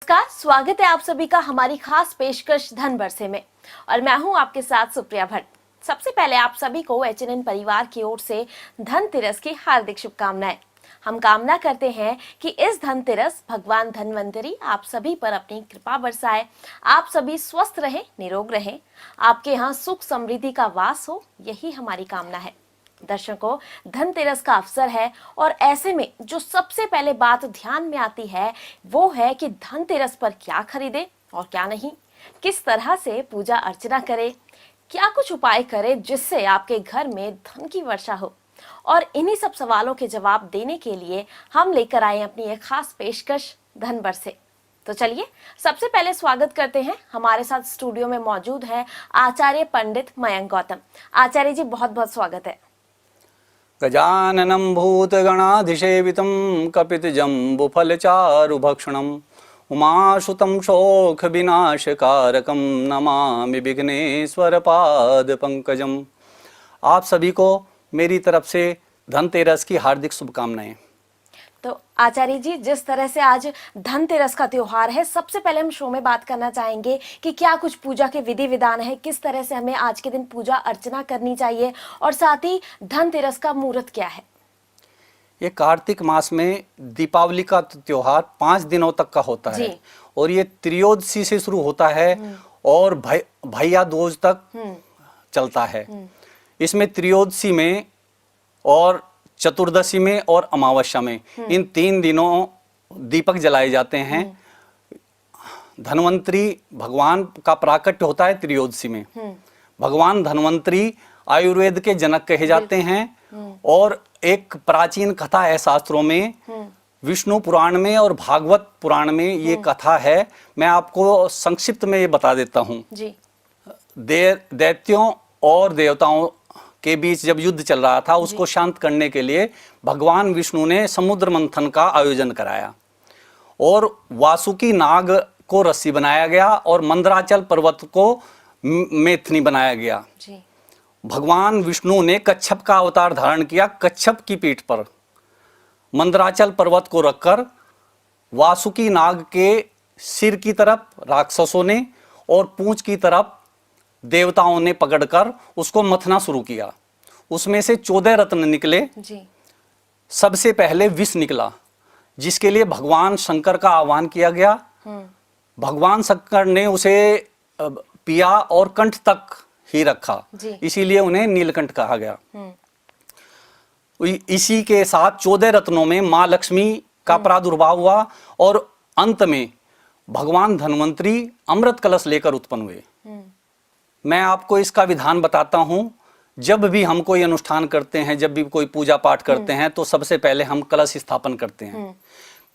नमस्कार, स्वागत है आप सभी का हमारी खास पेशकश धन बरसे में। और मैं हूं आपके साथ सुप्रिया भट्ट। सबसे पहले आप सभी को एचएनएन परिवार की ओर से धनतेरस की हार्दिक शुभकामनाएं। हम कामना करते हैं कि इस धनतेरस भगवान धन्वंतरी आप सभी पर अपनी कृपा बरसाए, आप सभी स्वस्थ रहें, निरोग रहें, आपके यहाँ सुख समृद्धि का वास हो, यही हमारी कामना है। दर्शकों, धनतेरस का अवसर है और ऐसे में जो सबसे पहले बात ध्यान में आती है वो है कि धनतेरस पर क्या खरीदे और क्या नहीं, किस तरह से पूजा अर्चना करे, क्या कुछ उपाय करे जिससे आपके घर में धन की वर्षा हो। और इन्हीं सब सवालों के जवाब देने के लिए हम लेकर आए अपनी एक खास पेशकश धन बरसे। तो चलिए सबसे पहले स्वागत करते हैं, हमारे साथ स्टूडियो में मौजूद हैं आचार्य पंडित मयंक गौतम। आचार्य जी, बहुत बहुत स्वागत है। गजाननं भूतगणाधिसेवितं कपितजम्बुफलचारुभक्षणम् उमासुतं शोकविनाशकारकं नमामि विघ्नेश्वरपादपङ्कजम्। आप सभी को मेरी तरफ से धनतेरस की हार्दिक शुभकामनाएं। तो आचार्य जी, जिस तरह से आज धनतेरस का त्योहार है, सबसे पहले हम शो में बात करना चाहेंगे कि क्या कुछ पूजा के विधि विधान है, किस तरह से हमें आज के दिन पूजा अर्चना करनी चाहिए और साथ ही धनतेरस का मुहूर्त क्या है। ये कार्तिक मास में दीपावली का त्योहार 5 दिनों तक का होता है और ये त्रयोदशी से शुरू होता है और भैया दूज तक चलता है। इसमें त्रयोदशी में और चतुर्दशी में और अमावस्या में इन 3 दिनों दीपक जलाए जाते हैं। धन्वंतरी भगवान का प्राकट्य होता है त्रयोदशी में। भगवान धन्वंतरी आयुर्वेद के जनक कहे जाते हैं और एक प्राचीन कथा है शास्त्रों में, विष्णु पुराण में और भागवत पुराण में ये कथा है। मैं आपको संक्षिप्त में ये बता देता हूँ। दैत्यों और देवताओं के बीच जब युद्ध चल रहा था, उसको शांत करने के लिए भगवान विष्णु ने समुद्र मंथन का आयोजन कराया और वासुकी नाग को रस्सी बनाया गया और मंदराचल पर्वत को मैथिनी बनाया गया। भगवान विष्णु ने कच्छप का अवतार धारण किया। कच्छप की पीठ पर मंदराचल पर्वत को रखकर वासुकी नाग के सिर की तरफ राक्षसों ने और पूंछ की तरफ देवताओं ने पकड़कर उसको मथना शुरू किया। उसमें से 14 रत्न निकले। सबसे पहले विष निकला, जिसके लिए भगवान शंकर का आह्वान किया गया। भगवान शंकर ने उसे पिया और कंठ तक ही रखा, इसीलिए उन्हें नीलकंठ कहा गया। इसी के साथ 14 रत्नों में मां लक्ष्मी का प्रादुर्भाव हुआ और अंत में भगवान धन्वंतरी अमृत कलश लेकर उत्पन्न हुए। मैं आपको इसका विधान बताता हूं। जब भी हम कोई अनुष्ठान करते हैं, जब भी कोई पूजा पाठ करते हैं, तो सबसे पहले हम कलश स्थापन करते हैं।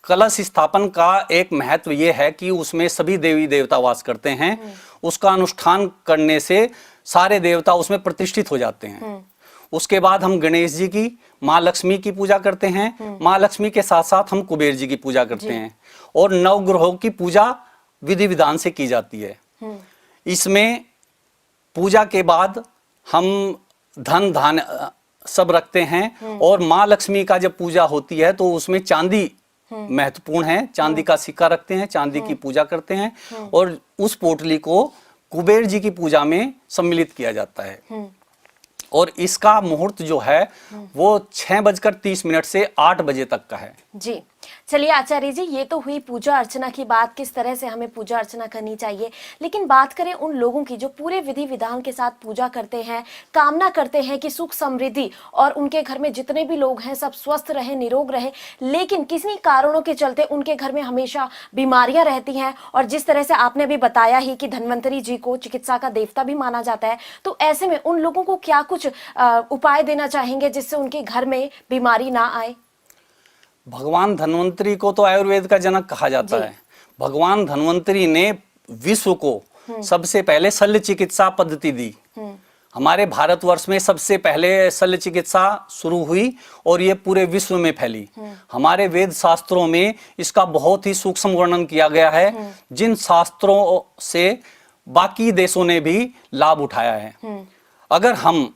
कलश स्थापन का एक महत्व यह है कि उसमें सभी देवी देवता वास करते हैं। उसका अनुष्ठान करने से सारे देवता उसमें प्रतिष्ठित हो जाते हैं। उसके बाद हम गणेश जी की, माँ लक्ष्मी की पूजा करते हैं। माँ लक्ष्मी के साथ साथ हम कुबेर जी की पूजा करते हैं और नवग्रहों की पूजा विधि विधान से की जाती है। इसमें पूजा के बाद हम धन धान सब रखते हैं और माँ लक्ष्मी का जब पूजा होती है तो उसमें चांदी महत्वपूर्ण है। चांदी का सिक्का रखते हैं, चांदी की पूजा करते हैं और उस पोटली को कुबेर जी की पूजा में सम्मिलित किया जाता है। और इसका मुहूर्त जो है वो 6:30 से 8 बजे तक का है। जी, चलिए आचार्य जी, ये तो हुई पूजा अर्चना की बात, किस तरह से हमें पूजा अर्चना करनी चाहिए। लेकिन बात करें उन लोगों की जो पूरे विधि विधान के साथ पूजा करते हैं, कामना करते हैं कि सुख समृद्धि और उनके घर में जितने भी लोग हैं सब स्वस्थ रहे, निरोग रहे, लेकिन किसी कारणों के चलते उनके घर में हमेशा बीमारियां रहती हैं। और जिस तरह से आपने भी बताया ही कि धन्वंतरी जी को चिकित्सा का देवता भी माना जाता है, तो ऐसे में उन लोगों को क्या कुछ उपाय देना चाहेंगे जिससे उनके घर में बीमारी ना आए। भगवान धन्वंतरी को तो आयुर्वेद का जनक कहा जाता है। भगवान धन्वंतरी ने विश्व को सबसे पहले शल्य चिकित्सा पद्धति दी। हमारे भारतवर्ष में सबसे पहले शल्य चिकित्सा शुरू हुई और ये पूरे विश्व में फैली। हमारे वेद शास्त्रों में इसका बहुत ही सूक्ष्म वर्णन किया गया है, जिन शास्त्रों से बाकी देशों ने भी लाभ उठाया है। अगर हम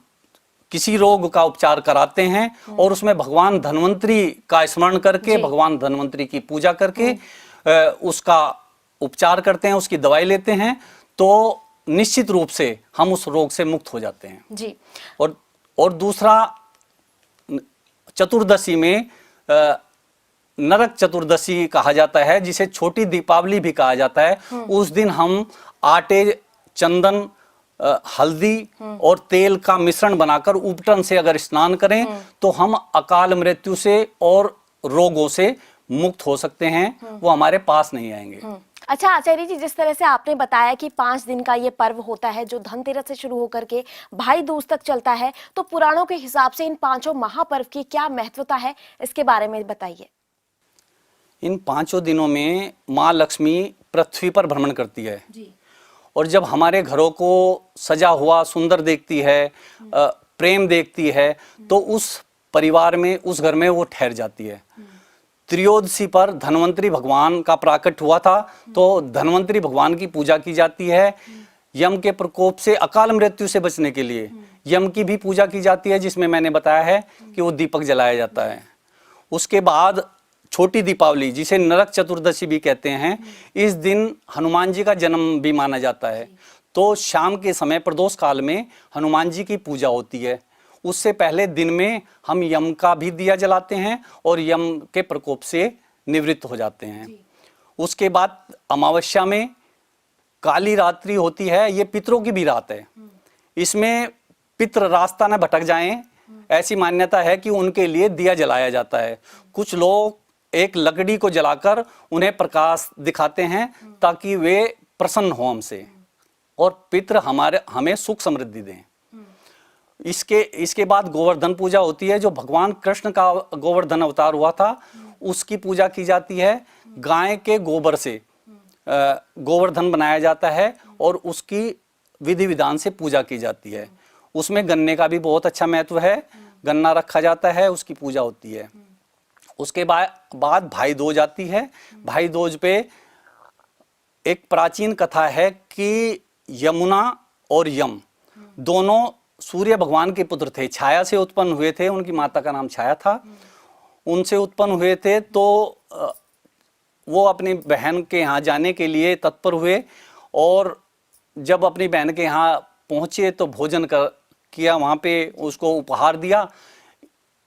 किसी रोग का उपचार कराते हैं और उसमें भगवान धन्वंतरी का स्मरण करके, भगवान धन्वंतरी की पूजा करके उसका उपचार करते हैं, उसकी दवाई लेते हैं, तो निश्चित रूप से हम उस रोग से मुक्त हो जाते हैं जी। और दूसरा, चतुर्दशी में नरक चतुर्दशी कहा जाता है, जिसे छोटी दीपावली भी कहा जाता है। उस दिन हम आटे, चंदन, हल्दी और तेल का मिश्रण बनाकर उपटन से अगर स्नान करें तो हम अकाल मृत्यु से और रोगों से मुक्त हो सकते हैं, वो हमारे पास नहीं आएंगे। अच्छा आचार्य जी, जिस तरह से आपने बताया कि 5 दिन का ये पर्व होता है जो धनतेरस से शुरू होकर के भाई दूज तक चलता है, तो पुराणों के हिसाब से इन 5 महापर्व की क्या महत्वता है, इसके बारे में बताइए। इन 5 दिनों में माँ लक्ष्मी पृथ्वी पर भ्रमण करती है जी। और जब हमारे घरों को सजा हुआ सुंदर देखती है, प्रेम देखती है, तो उस परिवार में, उस घर में वो ठहर जाती है। त्रयोदशी पर धन्वंतरी भगवान का प्राकट हुआ था, तो धन्वंतरी भगवान की पूजा की जाती है। यम के प्रकोप से, अकाल मृत्यु से बचने के लिए यम की भी पूजा की जाती है, जिसमें मैंने बताया है कि वो दीपक जलाया जाता है। उसके बाद छोटी दीपावली, जिसे नरक चतुर्दशी भी कहते हैं, इस दिन हनुमान जी का जन्म भी माना जाता है। तो शाम के समय प्रदोष काल में हनुमान जी की पूजा होती है। उससे पहले दिन में हम यम का भी दिया जलाते हैं और यम के प्रकोप से निवृत्त हो जाते हैं। उसके बाद अमावस्या में काली रात्रि होती है, ये पितरों की भी रात है। इसमें पितृ रास्ता न भटक जाएं, ऐसी मान्यता है कि उनके लिए दिया जलाया जाता है। कुछ लोग एक लकड़ी को जलाकर उन्हें प्रकाश दिखाते हैं ताकि वे प्रसन्न हो हमसे और पितृ हमें सुख समृद्धि दें। इसके बाद गोवर्धन पूजा होती है, जो भगवान कृष्ण का गोवर्धन अवतार हुआ था, उसकी पूजा की जाती है। गाय के गोबर से गोवर्धन बनाया जाता है और उसकी विधि विधान से पूजा की जाती है। उसमें गन्ने का भी बहुत अच्छा महत्व है, गन्ना रखा जाता है, उसकी पूजा होती है। उसके बाद भाई दूज आती है। भाई दूज पे एक प्राचीन कथा है कि यमुना और यम दोनों सूर्य भगवान के पुत्र थे, छाया से उत्पन्न हुए थे, उनकी माता का नाम छाया था, उनसे उत्पन्न हुए थे। तो वो अपनी बहन के यहाँ जाने के लिए तत्पर हुए और जब अपनी बहन के यहाँ पहुँचे तो भोजन किया, वहाँ पे उसको उपहार दिया।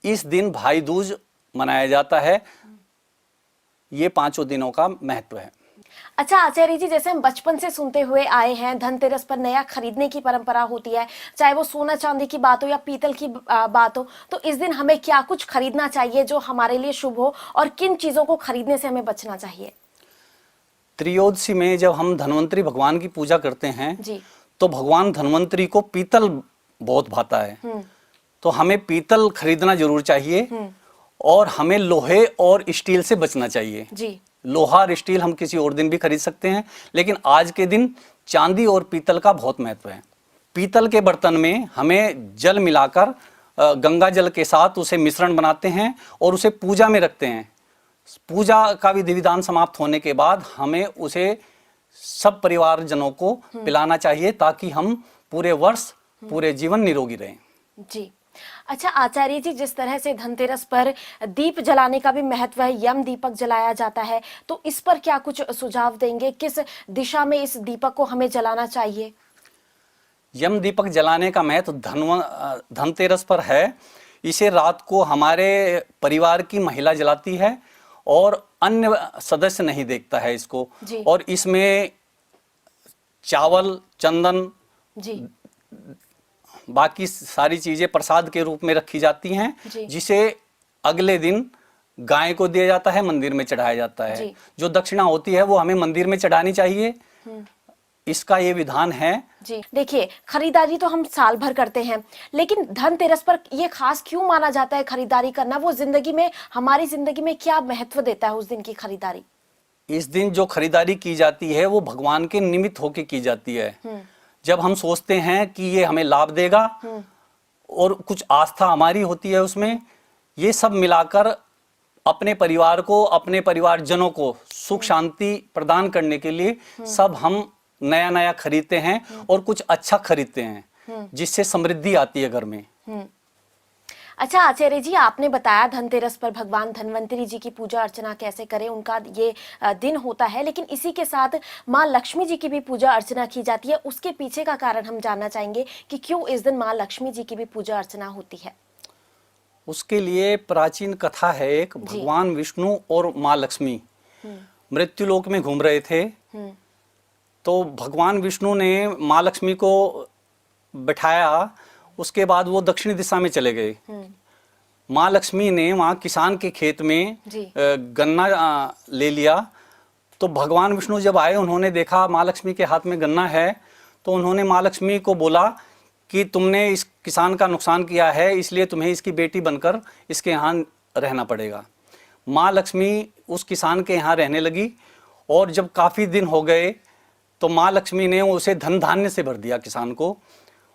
इस दिन भाई दूज मनाया जाता है। ये 5 दिनों का महत्व है। अच्छा आचार्य जी, जैसे हम बचपन से सुनते हुए आए हैं, धनतेरस पर नया खरीदने की परंपरा होती है, चाहे वो सोना चांदी की बात हो या पीतल की बात हो, तो इस दिन हमें क्या कुछ खरीदना चाहिए जो हमारे लिए शुभ हो और किन चीजों को खरीदने से हमें बचना चाहिए? त्रयोदशी में जब हम धन्वंतरी भगवान की पूजा करते हैं जी। तो भगवान धन्वंतरी को पीतल बहुत भाता है, तो हमें पीतल खरीदना जरूर चाहिए और हमें लोहे और स्टील से बचना चाहिए। जी। लोहा और स्टील हम किसी और दिन भी खरीद सकते हैं, लेकिन आज के दिन चांदी और पीतल का बहुत महत्व है। पीतल के बर्तन में हमें जल मिलाकर गंगा जल के साथ उसे मिश्रण बनाते हैं और उसे पूजा में रखते हैं। पूजा का विधि विधान समाप्त होने के बाद हमें उसे सब परिवारजनों को पिलाना चाहिए ताकि हम पूरे वर्ष, पूरे जीवन निरोगी रहें। जी। अच्छा आचार्य जी, जिस तरह से धनतेरस पर दीप जलाने का भी महत्व है, यम दीपक जलाया जाता है, तो इस पर क्या कुछ सुझाव देंगे? किस दिशा में इस दीपक को हमें जलाना चाहिए? यम दीपक जलाने का महत्व धनतेरस पर है। इसे रात को हमारे परिवार की महिला जलाती है और अन्य सदस्य नहीं देखता है इसको। और इसमें चावल, चंदन, जी, बाकी सारी चीजें प्रसाद के रूप में रखी जाती हैं, जिसे अगले दिन गाय को दिया जाता है, मंदिर में चढ़ाया जाता है। जो दक्षिणा होती है वो हमें मंदिर में चढ़ानी चाहिए। इसका ये विधान है। जी देखिए, खरीदारी तो हम साल भर करते हैं, लेकिन धनतेरस पर ये खास क्यों माना जाता है खरीदारी करना? वो जिंदगी में, हमारी जिंदगी में क्या महत्व देता है उस दिन की खरीदारी? इस दिन जो खरीदारी की जाती है वो भगवान के निमित्त होके की जाती है। जब हम सोचते हैं कि ये हमें लाभ देगा और कुछ आस्था हमारी होती है उसमें, ये सब मिलाकर अपने परिवार को, अपने परिवारजनों को सुख शांति प्रदान करने के लिए सब हम नया नया खरीदते हैं और कुछ अच्छा खरीदते हैं जिससे समृद्धि आती है घर में। अच्छा आचार्य जी, आपने बताया धनतेरस पर भगवान धन्वंतरी जी की पूजा अर्चना कैसे करें, उनका ये दिन होता है, लेकिन इसी के साथ माँ लक्ष्मी जी की भी पूजा अर्चना की जाती है। उसके पीछे का कारण हम जानना चाहेंगे कि क्यों इस दिन माँ लक्ष्मी जी की भी पूजा अर्चना होती है। उसके लिए प्राचीन कथा है एक। भगवान विष्णु और माँ लक्ष्मी मृत्युलोक में घूम रहे थे। तो भगवान विष्णु ने माँ लक्ष्मी को बिठाया, उसके बाद वो दक्षिण दिशा में चले गए। माँ लक्ष्मी ने वहाँ किसान के खेत में गन्ना ले लिया। तो भगवान विष्णु जब आए, उन्होंने देखा माँ लक्ष्मी के हाथ में गन्ना है, तो उन्होंने माँ लक्ष्मी को बोला कि तुमने इस किसान का नुकसान किया है, इसलिए तुम्हें इसकी बेटी बनकर इसके यहाँ रहना पड़ेगा। माँ लक्ष्मी उस किसान के यहाँ रहने लगी, और जब काफ़ी दिन हो गए तो माँ लक्ष्मी ने उसे धन धान्य से भर दिया किसान को।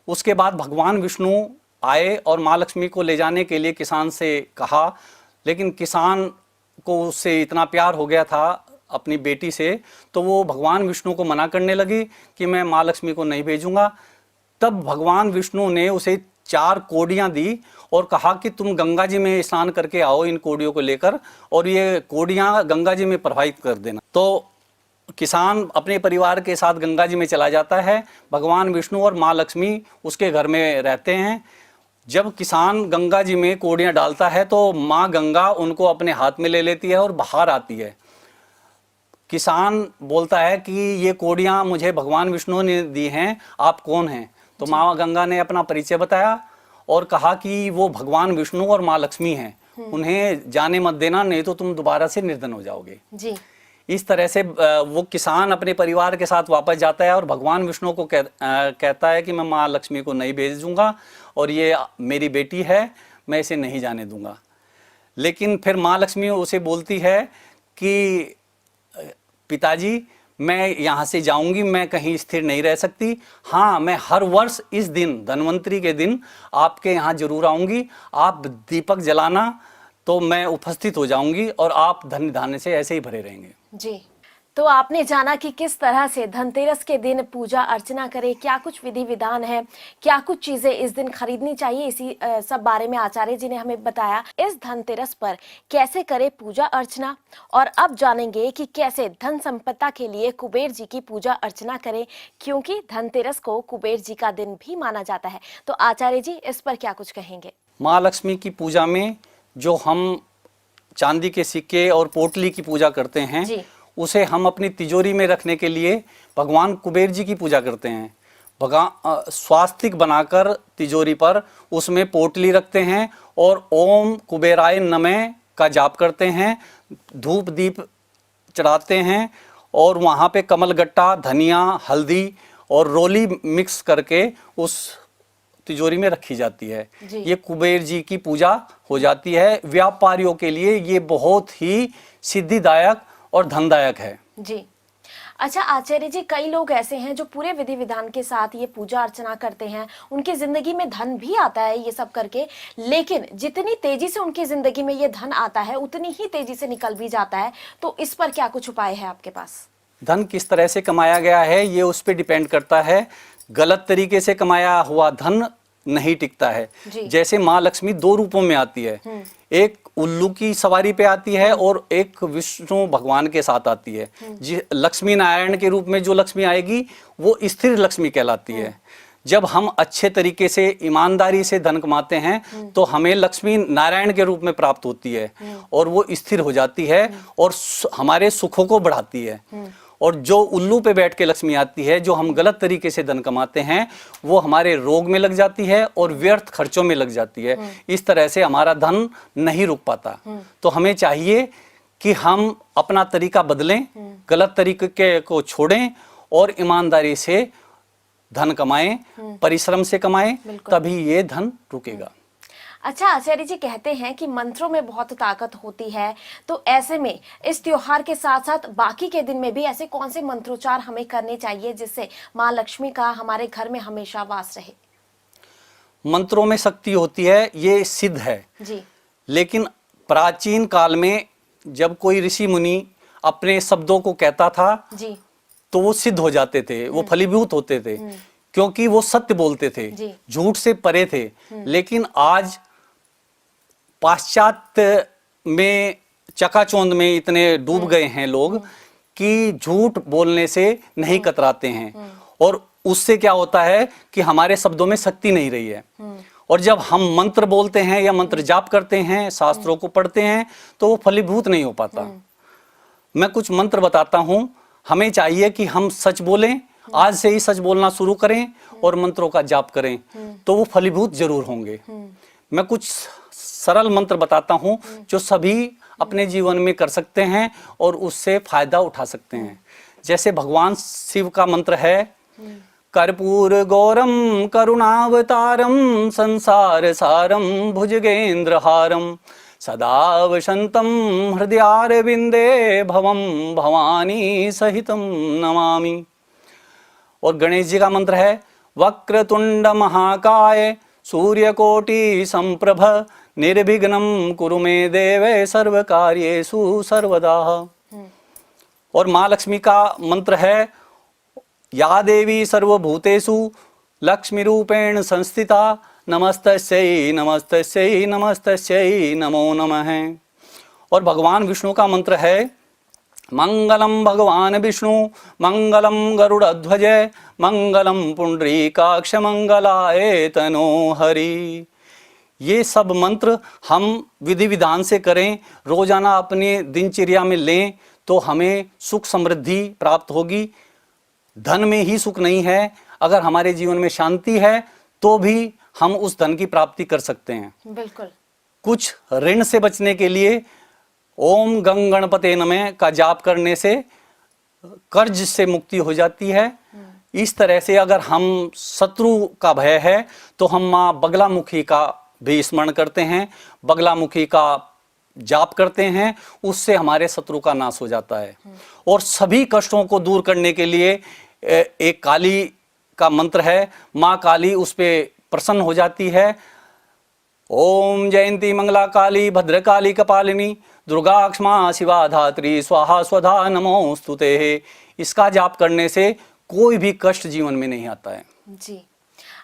उसके बाद भगवान विष्णु आए और माँ लक्ष्मी को ले जाने के लिए किसान से कहा, लेकिन किसान को उससे इतना प्यार हो गया था अपनी बेटी से, तो वो भगवान विष्णु को मना करने लगी कि मैं माँ लक्ष्मी को नहीं भेजूंगा। तब भगवान विष्णु ने उसे 4 कोड़ियाँ दी और कहा कि तुम गंगा जी में स्नान करके आओ इन कोड़ियों को लेकर, और ये कोड़ियाँ गंगा जी में प्रवाहित कर देना। तो किसान अपने परिवार के साथ गंगा जी में चला जाता है। भगवान विष्णु और माँ लक्ष्मी उसके घर में रहते हैं। जब किसान गंगा जी में कोड़ियाँ डालता है तो माँ गंगा उनको अपने हाथ में ले लेती है और बाहर आती है। किसान बोलता है कि ये कोड़ियाँ मुझे भगवान विष्णु ने दी हैं, आप कौन हैं? तो माँ गंगा ने अपना परिचय बताया और कहा कि वो भगवान विष्णु और माँ लक्ष्मी हैं, उन्हें जाने मत देना, नहीं तो तुम दोबारा से निर्धन हो जाओगे जी। इस तरह से वो किसान अपने परिवार के साथ वापस जाता है और भगवान विष्णु को कहता है कि मैं माँ लक्ष्मी को नहीं भेजूंगा और ये मेरी बेटी है, मैं इसे नहीं जाने दूंगा। लेकिन फिर माँ लक्ष्मी उसे बोलती है कि पिताजी, मैं यहाँ से जाऊंगी, मैं कहीं स्थिर नहीं रह सकती। हाँ, मैं हर वर्ष इस दिन, धन्वंतरी के दिन, आपके यहाँ जरूर आऊंगी। आप दीपक जलाना तो मैं उपस्थित हो जाऊंगी और आप धन धान्य से ऐसे ही भरे रहेंगे जी। तो आपने जाना कि किस तरह से धनतेरस के दिन पूजा अर्चना करें, क्या कुछ विधि विधान है, क्या कुछ चीजें इस दिन खरीदनी चाहिए, इसी सब बारे में आचार्य जी ने हमें बताया। इस धनतेरस पर कैसे करें पूजा अर्चना, और अब जानेंगे कि कैसे धन संपदा के लिए कुबेर जी की पूजा अर्चना करें, क्योंकि धनतेरस को कुबेर जी का दिन भी माना जाता है। तो आचार्य जी इस पर क्या कुछ कहेंगे? माँ लक्ष्मी की पूजा में जो हम चांदी के सिक्के और पोटली की पूजा करते हैं, उसे हम अपनी तिजोरी में रखने के लिए भगवान कुबेर जी की पूजा करते हैं। स्वास्तिक बनाकर तिजोरी पर उसमें पोटली रखते हैं और ओम कुबेराय नमः का जाप करते हैं, धूप दीप चढ़ाते हैं, और वहाँ पे कमलगट्टा, धनिया, हल्दी और रोली मिक्स करके उस तिजोरी में रखी जाती है। ये कुबेर जी की पूजा हो जाती है। व्यापारियों के लिए ये बहुत ही सिद्धिदायक और धनदायक है जी। अच्छा आचार्य जी, कई लोग ऐसे हैं जो पूरे विधि विधान के साथ ये पूजा अर्चना करते हैं, उनकी जिंदगी में धन भी आता है ये सब करके, लेकिन जितनी तेजी से उनकी जिंदगी में ये धन आता है उतनी ही तेजी से निकल भी जाता है। तो इस पर क्या कुछ उपाय है आपके पास? धन किस तरह से कमाया गया है ये उस पर डिपेंड करता है। गलत तरीके से कमाया हुआ धन नहीं टिकता है। जैसे माँ लक्ष्मी 2 रूपों में आती है, एक उल्लू की सवारी पे आती है और एक विष्णु भगवान के साथ आती है। लक्ष्मी नारायण के रूप में जो लक्ष्मी आएगी वो स्थिर लक्ष्मी कहलाती है। जब हम अच्छे तरीके से ईमानदारी से धन कमाते हैं तो हमें लक्ष्मी नारायण के रूप में प्राप्त होती है और वो स्थिर हो जाती है और हमारे सुखों को बढ़ाती है। और जो उल्लू पे बैठ के लक्ष्मी आती है, जो हम गलत तरीके से धन कमाते हैं, वो हमारे रोग में लग जाती है और व्यर्थ खर्चों में लग जाती है। इस तरह से हमारा धन नहीं रुक पाता। तो हमें चाहिए कि हम अपना तरीका बदलें, गलत तरीके को छोड़ें और ईमानदारी से धन कमाएं, परिश्रम से कमाएं, तभी ये धन रुकेगा। अच्छा आचार्य जी, कहते हैं कि मंत्रों में बहुत ताकत होती है, तो ऐसे में इस त्योहार के साथ साथ बाकी के दिन में भी ऐसे कौन से मंत्रोच्चार हमें करने चाहिए जिससे माँ लक्ष्मी का हमारे घर में हमेशा वास रहे? मंत्रों में शक्ति होती है, ये सिद्ध है जी। लेकिन प्राचीन काल में जब कोई ऋषि मुनि अपने शब्दों को कहता था जी, तो वो सिद्ध हो जाते थे, वो फलीभूत होते थे, क्योंकि वो सत्य बोलते थे, झूठ से परे थे। लेकिन आज पाश्चात्य में चकाचौंध में इतने डूब गए हैं लोग कि झूठ बोलने से नहीं कतराते हैं, और उससे क्या होता है कि हमारे शब्दों में शक्ति नहीं रही है। और जब हम मंत्र बोलते हैं या मंत्र जाप करते हैं, शास्त्रों को पढ़ते हैं, तो वो फलीभूत नहीं हो पाता। मैं कुछ मंत्र बताता हूं, हमें चाहिए कि हम सच बोलें, आज से ही सच बोलना शुरू करें और मंत्रों का जाप करें, तो वो फलीभूत जरूर होंगे। मैं कुछ सरल मंत्र बताता हूं जो सभी अपने जीवन में कर सकते हैं और उससे फायदा उठा सकते हैं। जैसे भगवान शिव का मंत्र है, कर्पूर गौरम करुणावतारम संसार सारम भुजगेंद्रहारम सदा वसंतम हृदयारविंदे भवम भवानी सहितम नमामि। और गणेश जी का मंत्र है, वक्रतुंड महाकाय सूर्यकोटि संप्रभ निर्विघ्नं कुरु मे देवे सर्व कार्येषु सर्वदा। और माँ लक्ष्मी का मंत्र है, या देवी सर्वभूतेषु लक्ष्मी रूपेण संस्थिता नमस्तस्यै नमस्तस्यै नमस्तस्यै नमो नमः। और भगवान विष्णु का मंत्र है, मंगलम भगवान विष्णु मंगलम गरुड़ध्वज मंगलम पुंडरीकाक्ष मंगलाय तनो हरि। ये सब मंत्र हम विधि विधान से करें, रोजाना अपनी दिनचर्या में लें, तो हमें सुख समृद्धि प्राप्त होगी। धन में ही सुख नहीं है, अगर हमारे जीवन में शांति है तो भी हम उस धन की प्राप्ति कर सकते हैं। बिल्कुल। कुछ ऋण से बचने के लिए ओम गंग गणपते नमः का जाप करने से कर्ज से मुक्ति हो जाती है। इस तरह से अगर हम शत्रु का भय है तो हम माँ बगलामुखी का भी स्मरण करते हैं, बगलामुखी का जाप करते हैं, उससे हमारे शत्रु का नाश हो जाता है। और सभी कष्टों को दूर करने के लिए एक काली का मंत्र है, माँ काली उस पे प्रसन्न हो जाती है। ओम जयंती मंगला काली भद्रकाली कपालिनी दुर्गा क्षमा शिवा धात्री स्वाहा स्वधा नमोस्तुते। इसका जाप करने से कोई भी कष्ट जीवन में नहीं आता है। जी।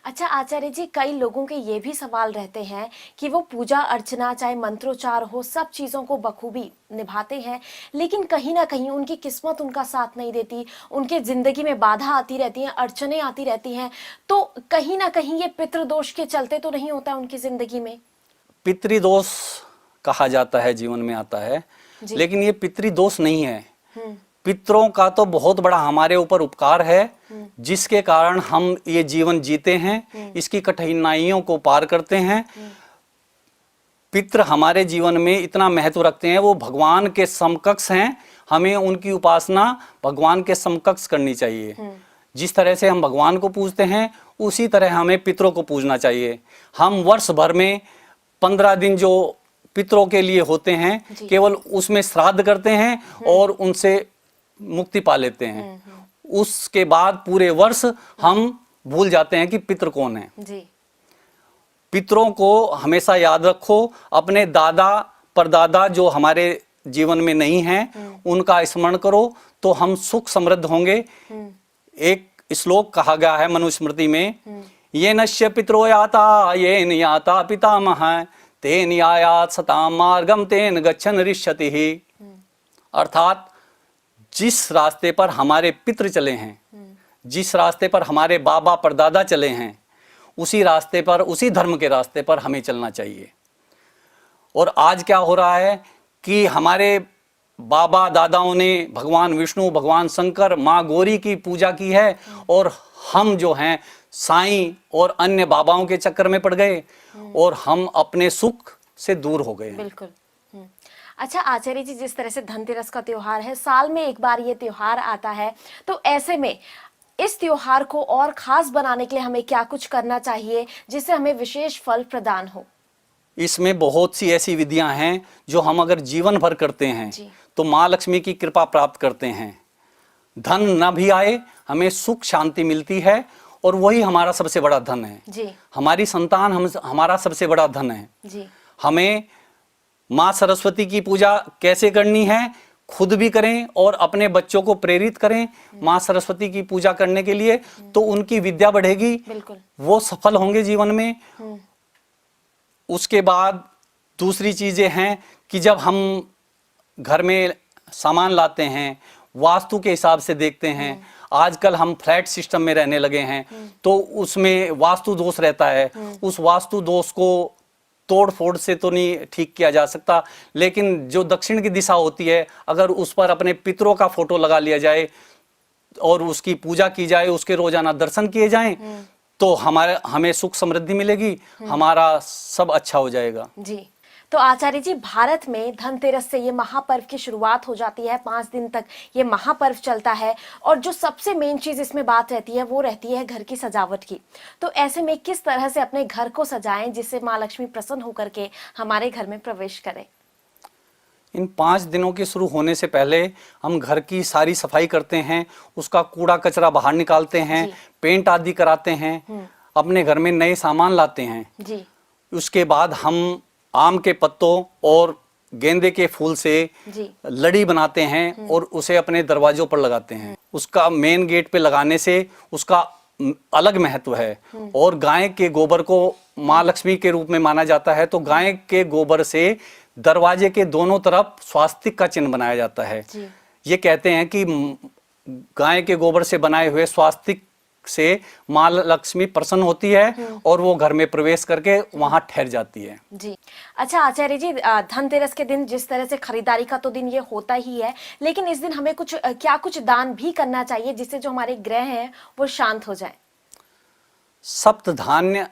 अच्छा आचार्य जी, कई लोगों के ये भी सवाल रहते हैं कि वो पूजा अर्चना चाहे मंत्रोच्चार हो, सब चीज़ों को बखूबी निभाते हैं, लेकिन कहीं ना कहीं उनकी किस्मत उनका साथ नहीं देती, उनके ज़िंदगी में बाधा आती रहती हैं, अड़चने आती रहती हैं, तो कहीं ना कहीं ये पितृदोष के चलते तो नहीं होता उनकी ज़िंदगी में? पितृदोष कहा जाता है, जीवन में आता है, लेकिन ये पितृदोष नहीं है। पितरों का तो बहुत बड़ा हमारे ऊपर उपकार है, जिसके कारण हम ये जीवन जीते हैं, इसकी कठिनाइयों को पार करते हैं। पितृ हमारे जीवन में इतना महत्व रखते हैं, वो भगवान के समकक्ष हैं, हमें उनकी उपासना भगवान के समकक्ष करनी चाहिए। जिस तरह से हम भगवान को पूजते हैं उसी तरह हमें पितरों को पूजना चाहिए। हम वर्ष भर में 15 दिन जो पितरों के लिए होते हैं, केवल उसमें श्राद्ध करते हैं और उनसे मुक्ति पा लेते हैं। उसके बाद पूरे वर्ष हम भूल जाते हैं कि पितृ कौन है। जी। पितरों को हमेशा याद रखो। अपने दादा परदादा जो हमारे जीवन में नहीं हैं, उनका स्मरण करो तो हम सुख समृद्ध होंगे। एक श्लोक कहा गया है मनुस्मृति में, ये नश्य पितरो याता येन याता पितामह तेन यायात सताम मार्गम तेन गच्छन ऋष्यति। अर्थात जिस रास्ते पर हमारे पितृ चले हैं, जिस रास्ते पर हमारे बाबा परदादा चले हैं, उसी रास्ते पर, उसी धर्म के रास्ते पर हमें चलना चाहिए। और आज क्या हो रहा है कि हमारे बाबा दादाओं ने भगवान विष्णु, भगवान शंकर, माँ गौरी की पूजा की है और हम जो हैं साईं और अन्य बाबाओं के चक्कर में पड़ गए और हम अपने सुख से दूर हो गए। बिल्कुल। अच्छा आचार्य जी, जिस तरह से धनतेरस का त्योहार है, साल में एक बार ये त्योहार आता है, तो ऐसे में इस त्योहार को और खास बनाने के लिए हमें क्या कुछ करना चाहिए जिससे हमें विशेष फल प्रदान हो? इसमें बहुत सी ऐसी विधियां हैं जो हम अगर जीवन भर करते हैं तो माँ लक्ष्मी की कृपा प्राप्त करते हैं। धन न भी आए, हमें सुख शांति मिलती है और वही हमारा सबसे बड़ा धन है। जी। हमारी संतान हमारा सबसे बड़ा धन है। जी। हमें माँ सरस्वती की पूजा कैसे करनी है खुद भी करें और अपने बच्चों को प्रेरित करें माँ सरस्वती की पूजा करने के लिए, तो उनकी विद्या बढ़ेगी, वो सफल होंगे जीवन में। उसके बाद दूसरी चीजें हैं कि जब हम घर में सामान लाते हैं, वास्तु के हिसाब से देखते हैं। आजकल हम फ्लैट सिस्टम में रहने लगे हैं, तो उसमें वास्तु दोष रहता है। उस वास्तु दोष को तोड़ फोड़ से तो नहीं ठीक किया जा सकता, लेकिन जो दक्षिण की दिशा होती है, अगर उस पर अपने पितरों का फोटो लगा लिया जाए और उसकी पूजा की जाए, उसके रोजाना दर्शन किए जाएं, तो हमें सुख समृद्धि मिलेगी, हमारा सब अच्छा हो जाएगा। जी, तो आचार्य जी, भारत में धनतेरस से ये महापर्व की शुरुआत हो जाती है। 5 दिन तक ये महापर्व चलता है और जो सबसे मेन चीज इसमें बात रहती है वो रहती है घर की सजावट की। तो ऐसे में किस तरह से अपने घर को सजाएं जिससे माँ लक्ष्मी प्रसन्न होकर के हमारे घर में प्रवेश करें? इन 5 दिनों के शुरू होने से पहले हम घर की सारी सफाई करते हैं, उसका कूड़ा कचरा बाहर निकालते हैं, पेंट आदि कराते हैं, अपने घर में नए सामान लाते हैं जी। उसके बाद हम आम के पत्तों और गेंदे के फूल से लड़ी बनाते हैं और उसे अपने दरवाजों पर लगाते हैं। उसका मेन गेट पे लगाने से उसका अलग महत्व है। और गाय के गोबर को माँ लक्ष्मी के रूप में माना जाता है, तो गाय के गोबर से दरवाजे के दोनों तरफ स्वास्तिक का चिन्ह बनाया जाता है। ये कहते हैं कि गाय के गोबर से बनाए हुए स्वास्तिक से माँ लक्ष्मी प्रसन्न होती है और वो घर में प्रवेश करके वहां ठहर जाती है। जी, अच्छा आचार्य जी, धनतेरस के दिन जिस तरह से खरीदारी का तो दिन ये होता ही है, लेकिन इस दिन हमें कुछ दान भी करना चाहिए जिससे जो हमारे ग्रह हैं वो शांत हो जाए? सप्त धान्य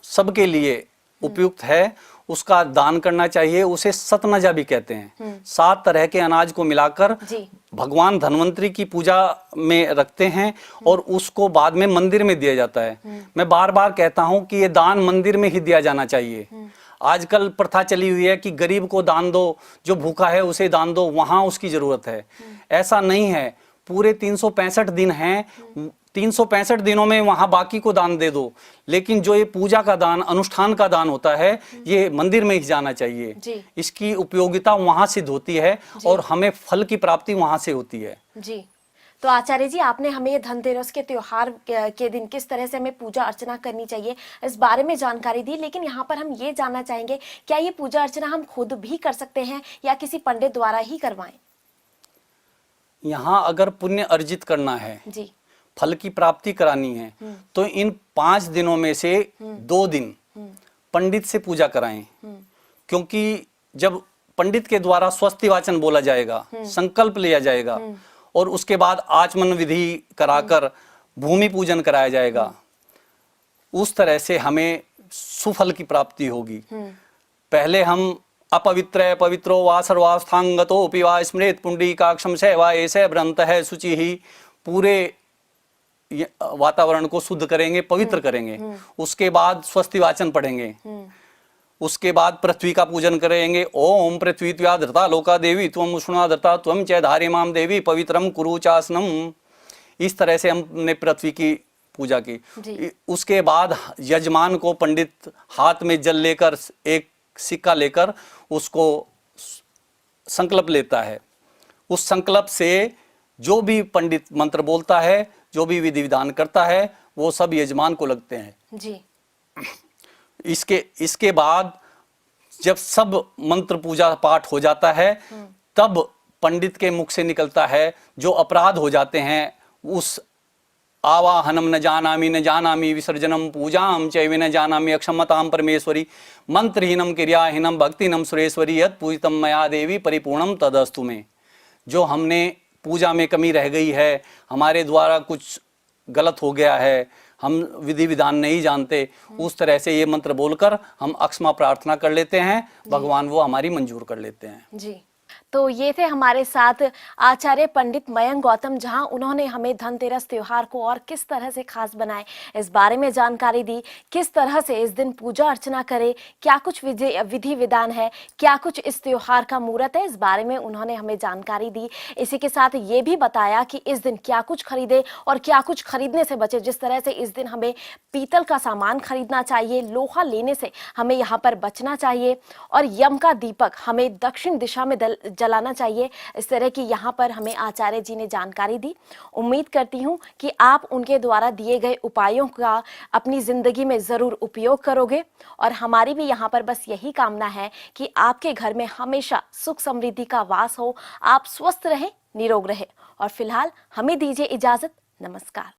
सबके लिए उपयुक्त है, उसका दान करना चाहिए। उसे सतनजा भी कहते हैं। 7 तरह के अनाज को मिलाकर भगवान धन्वंतरी की पूजा में रखते हैं और उसको बाद में मंदिर में दिया जाता है। मैं बार बार कहता हूं कि ये दान मंदिर में ही दिया जाना चाहिए। आजकल प्रथा चली हुई है कि गरीब को दान दो, जो भूखा है उसे दान दो, वहां उसकी जरूरत है। ऐसा नहीं है। पूरे 365 दिन हैं, 365 दिनों में वहां बाकी को दान दे दो, लेकिन जो ये पूजा का दान, अनुष्ठान का दान होता है, ये मंदिर में ही जाना चाहिए। इसकी उपयोगिता वहां सिद्ध होती है और हमें फल की प्राप्ति वहां से होती है। जी, तो आचार्य जी, आपने हमें ये धनतेरस के त्योहार के दिन किस तरह से हमें पूजा अर्चना करनी चाहिए इस बारे में जानकारी दी, लेकिन यहाँ पर हम ये जानना चाहेंगे, क्या ये पूजा अर्चना हम खुद भी कर सकते हैं या किसी पंडित द्वारा ही करवाएं? यहाँ अगर पुण्य अर्जित करना है जी, फल की प्राप्ति करानी है, तो इन 5 दिनों में से 2 दिन पंडित से पूजा कराएं। क्योंकि जब पंडित के द्वारा स्वस्ति वाचन बोला जाएगा, संकल्प लिया जाएगा और उसके बाद आचमन विधि कराकर भूमि पूजन कराया जाएगा, उस तरह से हमें सुफल की प्राप्ति होगी। पहले हम अपवित्र पवित्रो वा सर्वास्थांगतोऽपि वा स्मृत पुंडरीकाक्षं सेवा ऐसे व्रंत है शुचि ही, पूरे वातावरण को शुद्ध करेंगे, पवित्र करेंगे। उसके बाद स्वस्ति वाचन पढ़ेंगे। उसके बाद पृथ्वी का पूजन करेंगे। ओम पृथ्वी त्वा धृता लोका देवी त्वम उष्णा धृता त्वम च धारिमाम देवी पवित्रम कुरु चासनम। इस तरह से हमने पृथ्वी की पूजा की। उसके बाद यजमान को पंडित हाथ में जल लेकर, एक सिक्का लेकर उसको संकल्प लेता है। उस संकल्प से जो भी पंडित मंत्र बोलता है, जो भी विधि विधान करता है, वो सब यजमान को लगते हैं। जी। इसके बाद जब सब मंत्र पूजा पाठ हो जाता है, तब पंडित के मुख से निकलता है जो अपराध हो जाते हैं, उस आवाहनम न जानामि विसर्जनम पूजाम चैव न जानामि अक्षमताम परमेश्वरी मंत्रहीनम क्रियाहीनम भक्तिनम सुरेश्वरी यत् पूजितम मया देवी परिपूर्णम तदस्तु में। जो हमने पूजा में कमी रह गई है, हमारे द्वारा कुछ गलत हो गया है, हम विधि विधान नहीं जानते, उस तरह से ये मंत्र बोलकर हम अक्षमा प्रार्थना कर लेते हैं, भगवान वो हमारी मंजूर कर लेते हैं। जी, तो ये थे हमारे साथ आचार्य पंडित मयंक गौतम, जहां उन्होंने हमें धनतेरस त्योहार को और किस तरह से खास बनाए इस बारे में जानकारी दी। किस तरह से इस दिन पूजा अर्चना करें, क्या कुछ विधि विधान है, क्या कुछ इस त्योहार का मुहूर्त है, इस बारे में उन्होंने हमें जानकारी दी। इसी के साथ ये भी बताया कि इस दिन क्या कुछ खरीदे और क्या कुछ खरीदने से बचे। जिस तरह से इस दिन हमें पीतल का सामान खरीदना चाहिए, लोहा लेने से हमें यहाँ पर बचना चाहिए और यम का दीपक हमें दक्षिण दिशा में जलाना चाहिए। इस तरह की यहाँ पर हमें आचार्य जी ने जानकारी दी। उम्मीद करती हूँ कि आप उनके द्वारा दिए गए उपायों का अपनी जिंदगी में ज़रूर उपयोग करोगे। और हमारी भी यहाँ पर बस यही कामना है कि आपके घर में हमेशा सुख समृद्धि का वास हो, आप स्वस्थ रहें, निरोग रहे। और फिलहाल हमें दीजिए इजाजत। नमस्कार।